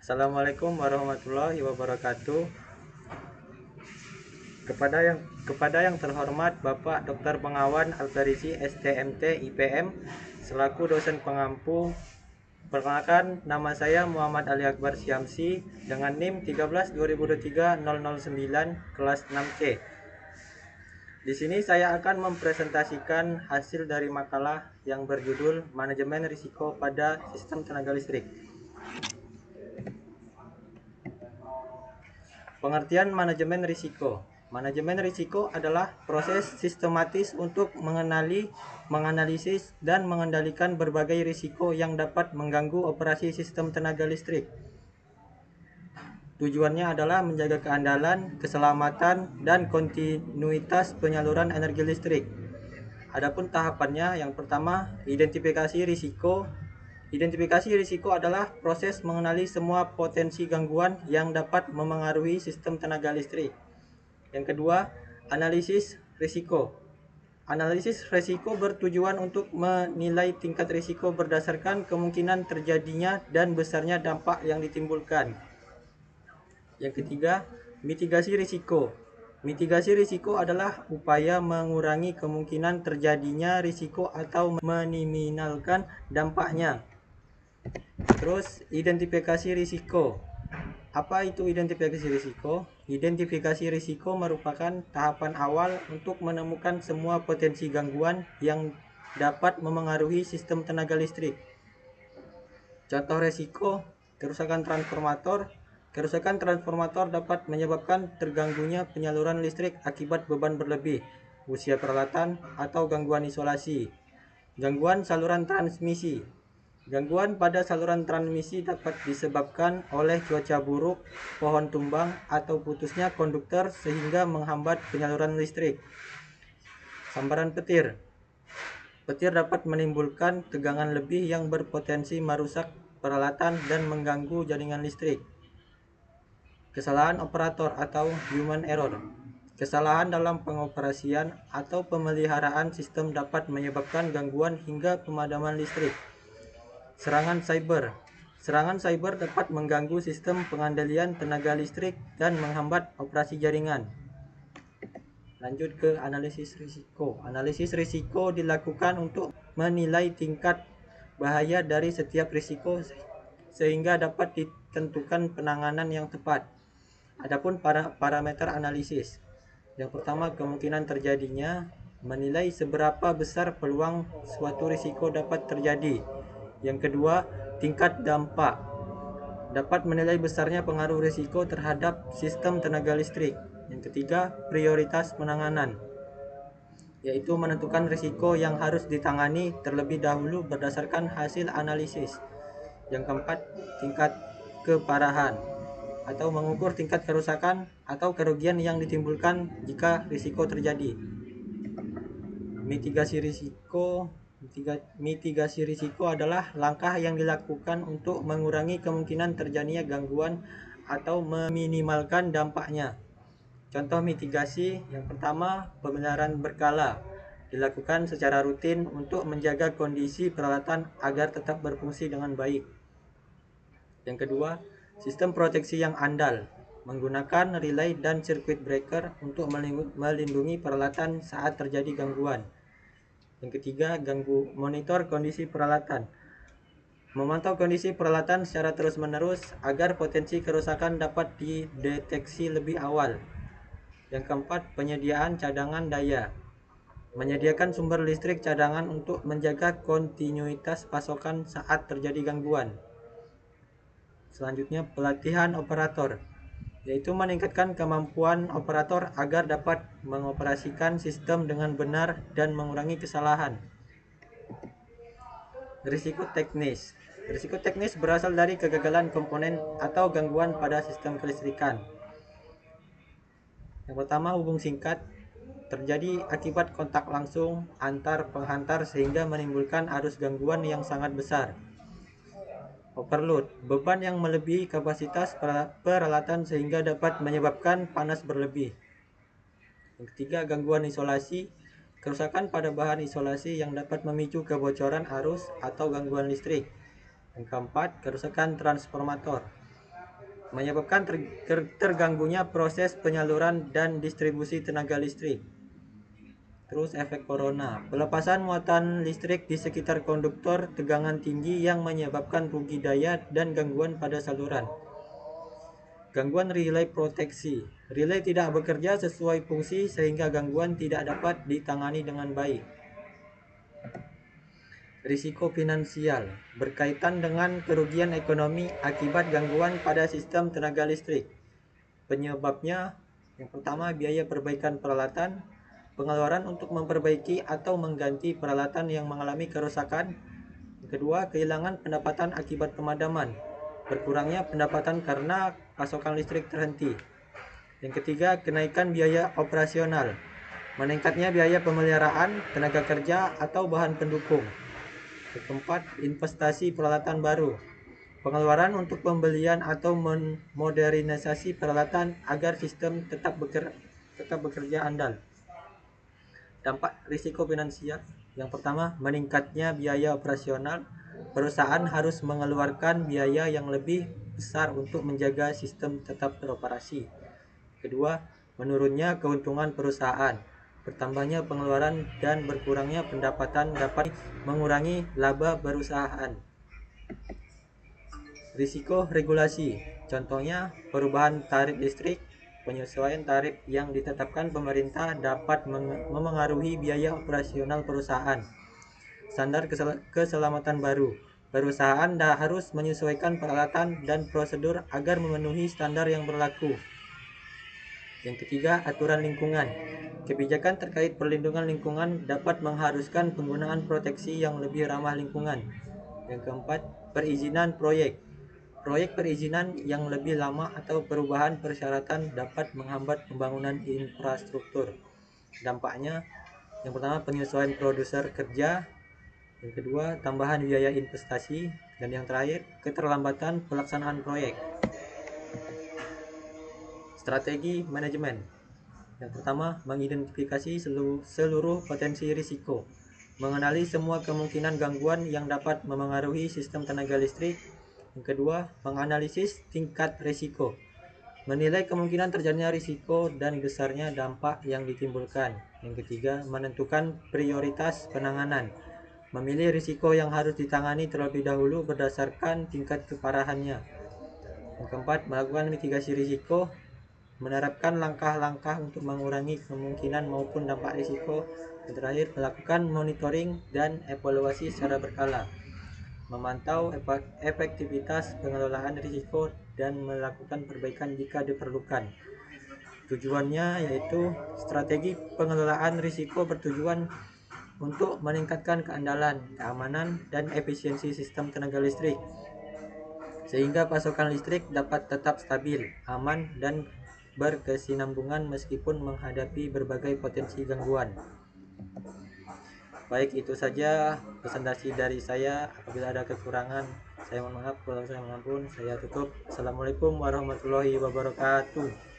Assalamualaikum warahmatullahi wabarakatuh. Kepada yang terhormat Bapak Dr. Pengawan Alfarisi STMT IPM selaku dosen pengampu, perkenalkan nama saya Muhammad Ali Akbar Syamsi dengan NIM 13 2023 009 kelas 6C. Di sini saya akan mempresentasikan hasil dari makalah yang berjudul Manajemen Risiko pada Sistem Tenaga Listrik. Pengertian manajemen risiko. Manajemen risiko adalah proses sistematis untuk mengenali, menganalisis, dan mengendalikan berbagai risiko yang dapat mengganggu operasi sistem tenaga listrik. Tujuannya adalah menjaga keandalan, keselamatan, dan kontinuitas penyaluran energi listrik. Adapun tahapannya, yang pertama, identifikasi risiko. Identifikasi risiko adalah proses mengenali semua potensi gangguan yang dapat memengaruhi sistem tenaga listrik. Yang kedua, analisis risiko. Analisis risiko bertujuan untuk menilai tingkat risiko berdasarkan kemungkinan terjadinya dan besarnya dampak yang ditimbulkan. Yang ketiga, mitigasi risiko. Mitigasi risiko adalah upaya mengurangi kemungkinan terjadinya risiko atau meminimalkan dampaknya. Terus, identifikasi risiko. Apa itu identifikasi risiko? Identifikasi risiko merupakan tahapan awal untuk menemukan semua potensi gangguan yang dapat memengaruhi sistem tenaga listrik. Contoh risiko, kerusakan transformator. Kerusakan transformator dapat menyebabkan terganggunya penyaluran listrik akibat beban berlebih, usia peralatan, atau gangguan isolasi. Gangguan saluran transmisi. Gangguan pada saluran transmisi dapat disebabkan oleh cuaca buruk, pohon tumbang, atau putusnya konduktor sehingga menghambat penyaluran listrik. Sambaran petir. Petir dapat menimbulkan tegangan lebih yang berpotensi merusak peralatan dan mengganggu jaringan listrik. Kesalahan operator atau human error. Kesalahan dalam pengoperasian atau pemeliharaan sistem dapat menyebabkan gangguan hingga pemadaman listrik. Serangan cyber. Serangan cyber dapat mengganggu sistem pengendalian tenaga listrik dan menghambat operasi jaringan. Lanjut ke analisis risiko. Analisis risiko dilakukan untuk menilai tingkat bahaya dari setiap risiko sehingga dapat ditentukan penanganan yang tepat. Adapun parameter analisis. Yang pertama, kemungkinan terjadinya, menilai seberapa besar peluang suatu risiko dapat terjadi. Yang kedua, tingkat dampak. Dapat menilai besarnya pengaruh risiko terhadap sistem tenaga listrik. Yang ketiga, prioritas penanganan, yaitu menentukan risiko yang harus ditangani terlebih dahulu berdasarkan hasil analisis. Yang keempat, tingkat keparahan, atau mengukur tingkat kerusakan atau kerugian yang ditimbulkan jika risiko terjadi. Mitigasi risiko adalah langkah yang dilakukan untuk mengurangi kemungkinan terjadinya gangguan atau meminimalkan dampaknya. Contoh mitigasi yang pertama, pemeliharaan berkala. Dilakukan secara rutin untuk menjaga kondisi peralatan agar tetap berfungsi dengan baik. Yang kedua, sistem proteksi yang andal. Menggunakan relay dan circuit breaker untuk melindungi peralatan saat terjadi gangguan. Yang ketiga, monitor kondisi peralatan. Memantau kondisi peralatan secara terus-menerus agar potensi kerusakan dapat dideteksi lebih awal. Yang keempat, penyediaan cadangan daya. Menyediakan sumber listrik cadangan untuk menjaga kontinuitas pasokan saat terjadi gangguan. Selanjutnya, pelatihan operator, yaitu meningkatkan kemampuan operator agar dapat mengoperasikan sistem dengan benar dan mengurangi kesalahan. Risiko teknis. Risiko teknis berasal dari kegagalan komponen atau gangguan pada sistem kelistrikan. Yang pertama, hubung singkat. Terjadi akibat kontak langsung antar penghantar sehingga menimbulkan arus gangguan yang sangat besar. Overload, beban yang melebihi kapasitas peralatan sehingga dapat menyebabkan panas berlebih. Yang ketiga, gangguan isolasi, kerusakan pada bahan isolasi yang dapat memicu kebocoran arus atau gangguan listrik. Yang keempat, kerusakan transformator. menyebabkan terganggunya proses penyaluran dan distribusi tenaga listrik. Terus efek corona, pelepasan muatan listrik di sekitar konduktor tegangan tinggi yang menyebabkan rugi daya dan gangguan pada saluran. Gangguan relay proteksi, relay tidak bekerja sesuai fungsi sehingga gangguan tidak dapat ditangani dengan baik. Risiko finansial, berkaitan dengan kerugian ekonomi akibat gangguan pada sistem tenaga listrik. Penyebabnya, yang pertama biaya perbaikan peralatan, pengeluaran untuk memperbaiki atau mengganti peralatan yang mengalami kerusakan. Yang kedua, kehilangan pendapatan akibat pemadaman, berkurangnya pendapatan karena pasokan listrik terhenti. Yang ketiga, kenaikan biaya operasional, meningkatnya biaya pemeliharaan, tenaga kerja, atau bahan pendukung. Yang keempat, investasi peralatan baru, pengeluaran untuk pembelian atau modernisasi peralatan agar sistem tetap bekerja andal. Dampak risiko finansial, yang pertama, meningkatnya biaya operasional. Perusahaan harus mengeluarkan biaya yang lebih besar untuk menjaga sistem tetap beroperasi. Kedua, menurunnya keuntungan perusahaan. Bertambahnya pengeluaran dan berkurangnya pendapatan dapat mengurangi laba perusahaan. Risiko regulasi, contohnya perubahan tarif listrik. Penyesuaian tarif yang ditetapkan pemerintah dapat memengaruhi biaya operasional perusahaan. Standar keselamatan baru, perusahaan harus menyesuaikan peralatan dan prosedur agar memenuhi standar yang berlaku. Yang ketiga, aturan lingkungan. Kebijakan terkait perlindungan lingkungan dapat mengharuskan penggunaan proteksi yang lebih ramah lingkungan. Yang keempat, perizinan proyek. Proyek perizinan yang lebih lama atau perubahan persyaratan dapat menghambat pembangunan infrastruktur. Dampaknya, yang pertama, penyesuaian produser kerja. Yang kedua, tambahan biaya investasi. Dan yang terakhir, keterlambatan pelaksanaan proyek. Strategi manajemen. Yang pertama, mengidentifikasi seluruh potensi risiko, mengenali semua kemungkinan gangguan yang dapat memengaruhi sistem tenaga listrik. Yang kedua, menganalisis tingkat risiko, menilai kemungkinan terjadinya risiko dan besarnya dampak yang ditimbulkan. Yang ketiga, menentukan prioritas penanganan, memilih risiko yang harus ditangani terlebih dahulu berdasarkan tingkat keparahannya. Yang keempat, melakukan mitigasi risiko, menerapkan langkah-langkah untuk mengurangi kemungkinan maupun dampak risiko. Yang terakhir, melakukan monitoring dan evaluasi secara berkala, memantau efektivitas pengelolaan risiko dan melakukan perbaikan jika diperlukan. Tujuannya yaitu strategi pengelolaan risiko bertujuan untuk meningkatkan keandalan, keamanan, dan efisiensi sistem tenaga listrik sehingga pasokan listrik dapat tetap stabil, aman, dan berkesinambungan meskipun menghadapi berbagai potensi gangguan. Baik, itu saja presentasi dari saya. Apabila ada kekurangan, saya mohon maaf. Kalau saya mengampun, saya tutup. Assalamualaikum warahmatullahi wabarakatuh.